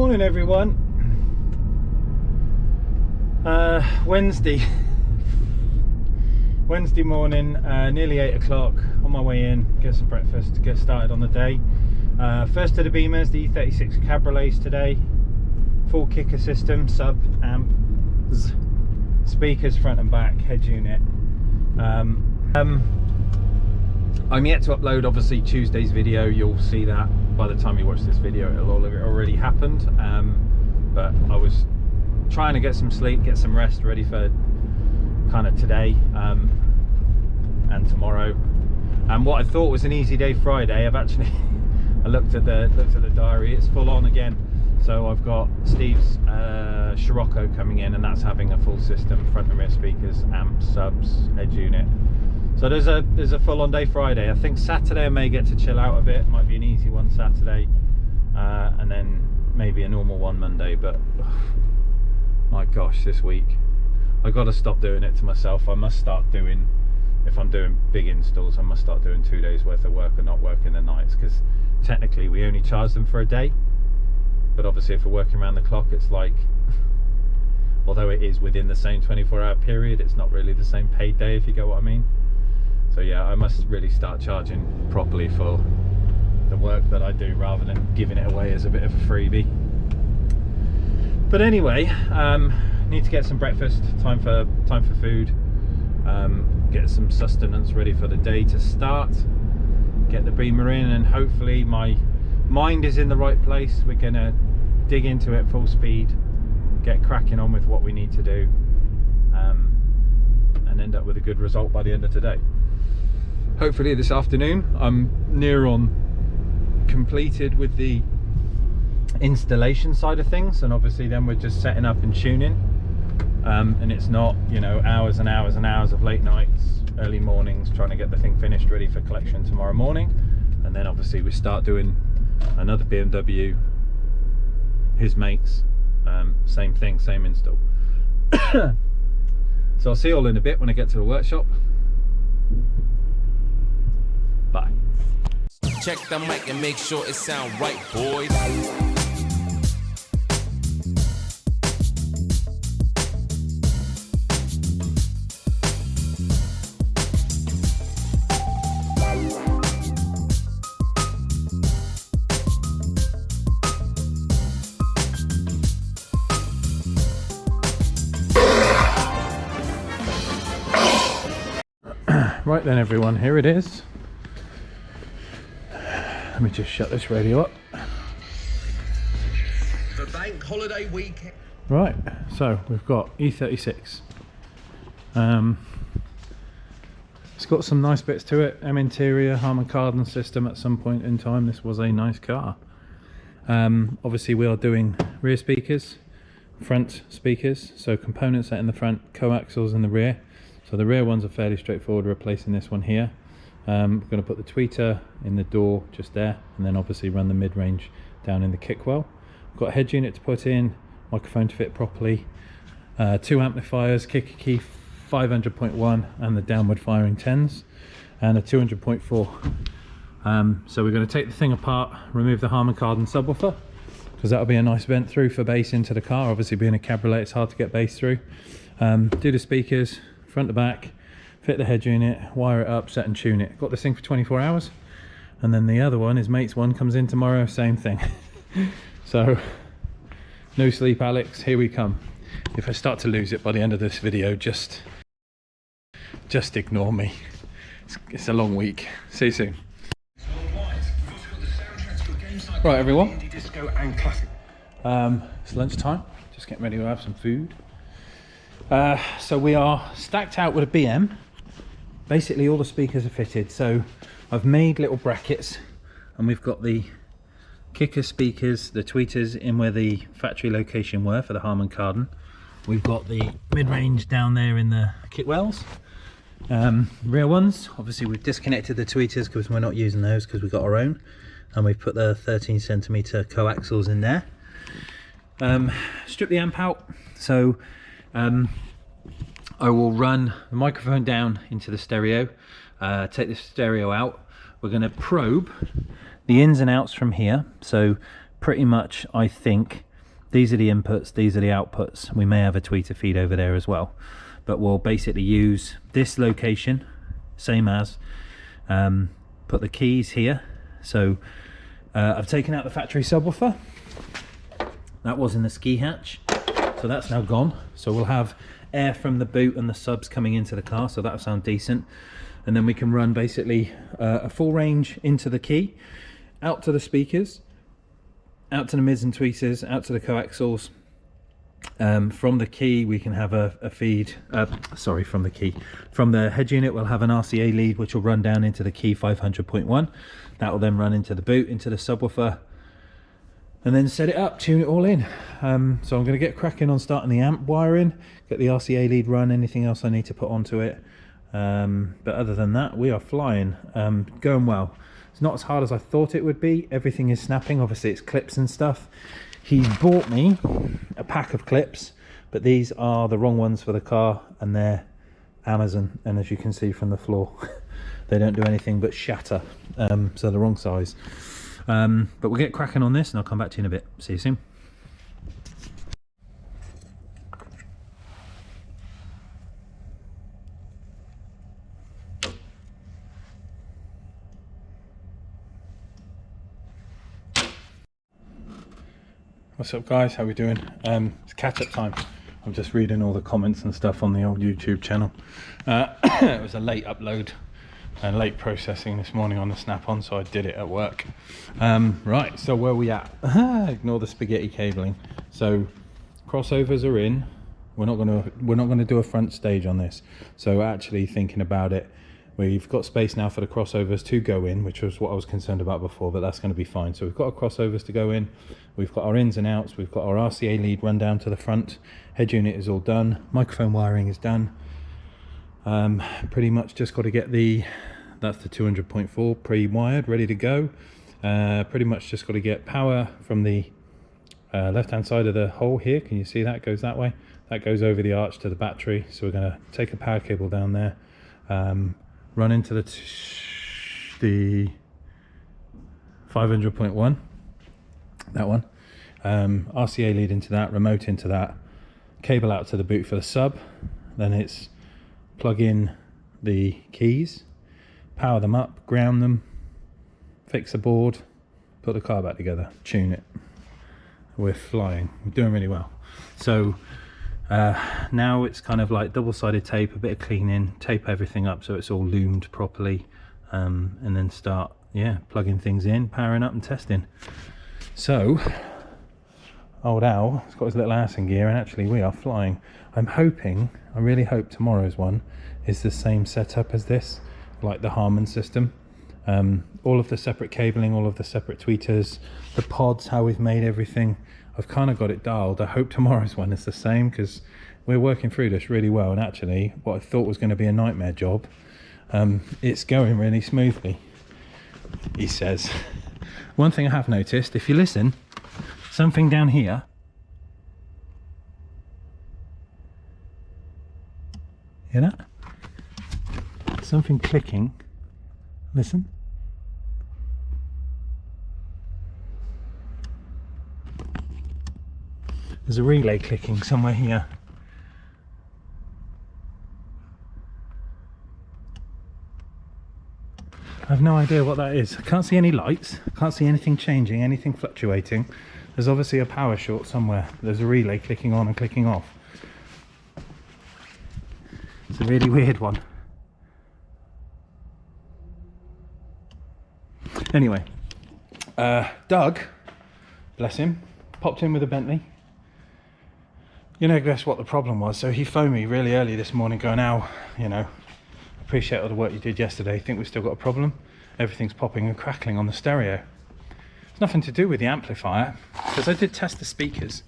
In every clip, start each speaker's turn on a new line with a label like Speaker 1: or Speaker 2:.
Speaker 1: Morning everyone. Wednesday morning, nearly 8 o'clock, on my way in, get some breakfast, get started on the day. First of the Beamers, the E36 Cabriolets today. Full kicker system, sub amps, speakers front and back, head unit. I'm yet to upload obviously Tuesday's video. You'll see that by the time you watch this video, it'll already happened. But I was trying to get some sleep, get some rest, ready for kind of today and tomorrow. And what I thought was an easy day Friday, I've actually I looked at the diary. It's full on again. So I've got Steve's Scirocco coming in, and that's having a full system, front and rear speakers, amps, subs, head unit. So there's a full-on day Friday. I think Saturday I may get to chill out a bit. Might be an easy one Saturday, and then maybe a normal one Monday. But my gosh, this week I got to stop doing it to myself. I must start doing, if I'm doing big installs, I must start doing 2 days worth of work and not working the nights, because technically we only charge them for a day. But obviously if we're working around the clock, it's like, although it is within the same 24-hour period, it's not really the same paid day, if you get what I mean. So yeah, I must really start charging properly for the work that I do, rather than giving it away as a bit of a freebie. But anyway, need to get some breakfast, time for food, get some sustenance ready for the day to start, get the Beamer in, and hopefully my mind is in the right place. We're gonna dig into it full speed, get cracking on with what we need to do, and end up with a good result by the end of today. Hopefully this afternoon I'm near on completed with the installation side of things, and obviously then we're just setting up and tuning, and it's not, you know, hours and hours and hours of late nights, early mornings trying to get the thing finished ready for collection tomorrow morning. And then obviously we start doing another BMW, his mates, same thing, same install. So I'll see you all in a bit when I get to the workshop. Bye.
Speaker 2: Check the mic and make sure it sound right, boys.
Speaker 1: Right then everyone, here it is. Let me just shut this radio up.
Speaker 2: The bank holiday weekend.
Speaker 1: Right, so we've got E36. It's got some nice bits to it. M interior, Harman Kardon system. At some point in time this was a nice car. Obviously we are doing rear speakers, front speakers, so components set in the front, coaxials in the rear. So the rear ones are fairly straightforward, replacing this one here. We're going to put the tweeter in the door just there, and then obviously run the mid-range down in the kickwell. We've got a head unit to put in, microphone to fit properly, 2 amplifiers, kicker key 500.1 and the downward firing 10s, and a 200.4. So we're going to take the thing apart, remove the Harman Kardon subwoofer, because that'll be a nice vent through for bass into the car. Obviously being a cabriolet, it's hard to get bass through. Do the speakers front to back, fit the head unit, wire it up, set and tune it. Got this thing for 24 hours. And then the other one, his mate's one, comes in tomorrow, same thing. So no sleep, Alex, here we come. If I start to lose it by the end of this video, just ignore me. It's a long week. See you soon. Right everyone, it's lunchtime, just getting ready to have some food. So we are stacked out with a BM. Basically all the speakers are fitted, so I've made little brackets, and we've got the kicker speakers, the tweeters in where the factory location were for the Harman Kardon. We've got the mid-range down there in the kit wells. Rear ones, obviously we've disconnected the tweeters because we're not using those because we've got our own, and we've put the 13cm coaxials in there. Strip the amp out, so I will run the microphone down into the stereo, take the stereo out. We're going to probe the ins and outs from here, so pretty much I think These are the inputs, these are the outputs. We may have a tweeter feed over there as well, but we'll basically use this location, same as, put the keys here. So I've taken out the factory subwoofer. That was in the ski hatch, so that's now gone. So we'll have air from the boot and the subs coming into the car, so that'll sound decent. And then we can run basically a full range into the key, out to the speakers, out to the mids and tweeters, out to the coaxials. From the key we can have a feed, from the key. From the head unit we'll have an RCA lead which will run down into the key 500.1. That will then run into the boot, into the subwoofer, and then set it up, tune it all in. So I'm going to get cracking on starting the amp wiring, get the RCA lead run, anything else I need to put onto it. But other than that, we are flying, going well. It's not as hard as I thought it would be. Everything is snapping. Obviously it's clips and stuff. He bought me a pack of clips, but these are the wrong ones for the car, and they're Amazon, and as you can see from the floor they don't do anything but shatter, so the wrong size. But we'll get cracking on this and I'll come back to you in a bit. See you soon. What's up guys, how we doing? It's catch-up time. I'm just reading all the comments and stuff on the old YouTube channel. It was a late upload and late processing this morning on the Snap-on, so I did it at work. Right, so where are we at? Ignore the spaghetti cabling. So crossovers are in. We're not gonna do a front stage on this. So actually thinking about it, we've got space now for the crossovers to go in, which was what I was concerned about before, but that's going to be fine. So we've got our crossovers to go in, we've got our ins and outs, we've got our RCA lead run down to the front, head unit is all done, microphone wiring is done. Pretty much just got to get that's the 200.4 pre-wired, ready to go. Pretty much just got to get power from the left hand side of the hole here. Can you see that goes that way? That goes over the arch to the battery. So we're going to take a power cable down there, run into the 500.1, that one, RCA lead into that, remote into that, cable out to the boot for the sub. Then it's plug in the keys, power them up, ground them, fix the board, put the car back together, tune it. We're flying, we're doing really well. So now it's kind of like double-sided tape, a bit of cleaning, tape everything up so it's all loomed properly, and then start plugging things in, powering up and testing. So old Al has got his little ass in gear, and actually we are flying. I'm hoping, I really hope tomorrow's one is the same setup as this, like the Harman system. All of the separate cabling, all of the separate tweeters, the pods, how we've made everything. I've kind of got it dialed. I hope tomorrow's one is the same, because we're working through this really well, and actually what I thought was going to be a nightmare job, it's going really smoothly, he says. One thing I have noticed, if you listen, something down here, hear that? Something clicking. Listen. There's a relay clicking somewhere here. I have no idea what that is. I can't see any lights. I can't see anything changing, anything fluctuating. There's obviously a power short somewhere. There's a relay clicking on and clicking off. It's a really weird one. Anyway, Doug, bless him, popped in with a Bentley. You know, guess what the problem was? So he phoned me really early this morning going, Al, you know, appreciate all the work you did yesterday. Think we've still got a problem? Everything's popping and crackling on the stereo. It's nothing to do with the amplifier, because I did test the speakers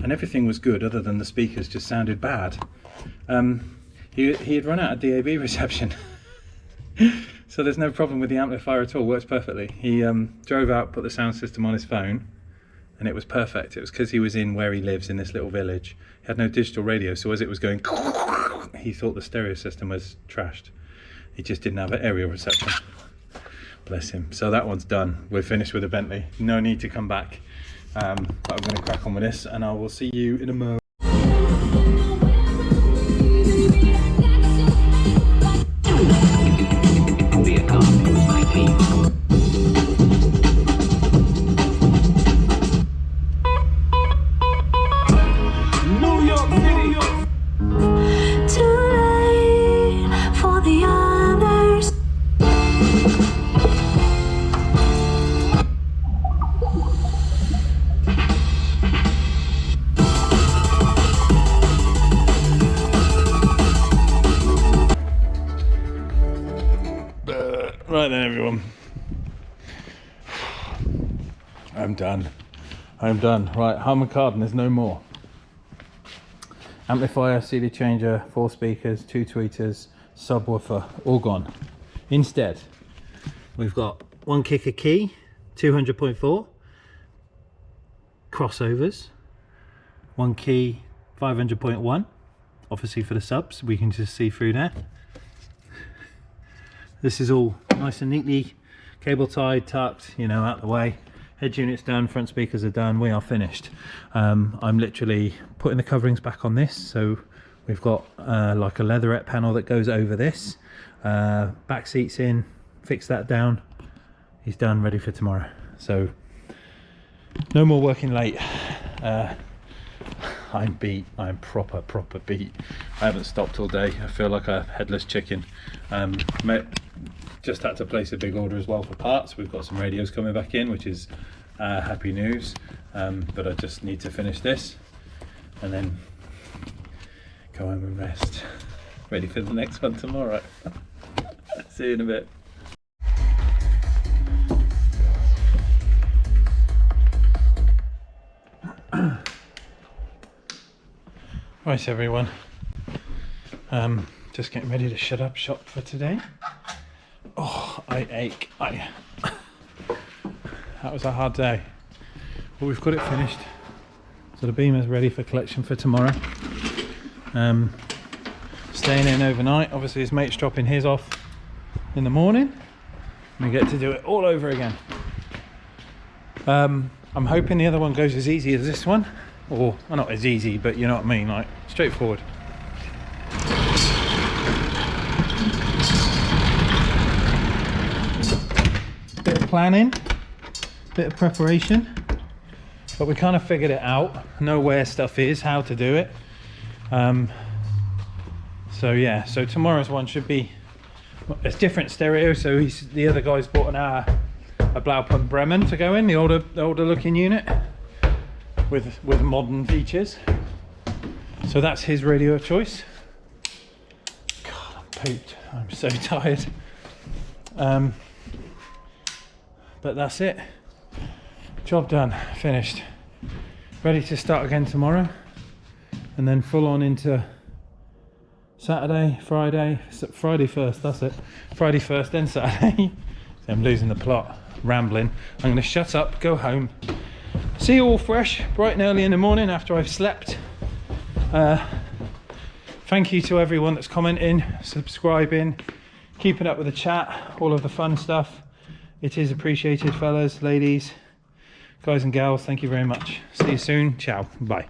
Speaker 1: and everything was good other than the speakers just sounded bad. He had run out of DAB reception. So there's no problem with the amplifier at all, works perfectly. He drove out, put the sound system on his phone, and it was perfect. It was because he was in where he lives in this little village. He had no digital radio, so as it was going, he thought the stereo system was trashed. He just didn't have an aerial reception. Bless him. So that one's done. We're finished with the Bentley. No need to come back. But I'm going to crack on with this, and I will see you in a moment. Right then, everyone. I'm done. I'm done. Right, Harman Kardon, there's no more. Amplifier, CD changer, 4 speakers, 2 tweeters, subwoofer, all gone. Instead, we've got 1 kicker key, 200.4, crossovers, 1 key, 500.1, obviously for the subs, we can just see through there. This is all nice and neatly cable tied, tucked, you know, out the way. Head unit's done, front speakers are done, we are finished. I'm literally putting the coverings back on this, so we've got like a leatherette panel that goes over this. Back seats in, fix that down. He's done, ready for tomorrow. So no more working late. I'm beat. I'm proper beat. I haven't stopped all day. I feel like a headless chicken. Just had to place a big order as well for parts. We've got some radios coming back in, which is happy news. But I just need to finish this and then go home and rest. Ready for the next one tomorrow. See you in a bit. Right, everyone. Just getting ready to shut up shop for today. Oh, I ache. That was a hard day. But we've got it finished. So the Beamer's ready for collection for tomorrow. Staying in overnight. Obviously his mate's dropping his off in the morning. We get to do it all over again. I'm hoping the other one goes as easy as this one. Or, well, not as easy, but you know what I mean, like straightforward. Bit of planning, bit of preparation, but we kind of figured it out, know where stuff is, how to do it. So yeah, so tomorrow's one should be a different stereo. So the other guy's bought a Blaupunkt Bremen to go in, the older looking unit. With modern features, so that's his radio of choice. God, I'm pooped. I'm so tired. But that's it. Job done. Finished. Ready to start again tomorrow, and then full on into Saturday, Friday first. That's it. Friday first, then Saturday. I'm losing the plot. Rambling. I'm going to shut up. Go home. See you all fresh, bright and early in the morning after I've slept. Thank you to everyone that's commenting, subscribing, keeping up with the chat, all of the fun stuff. It is appreciated, fellas, ladies, guys and gals. Thank you very much. See you soon. Ciao. Bye.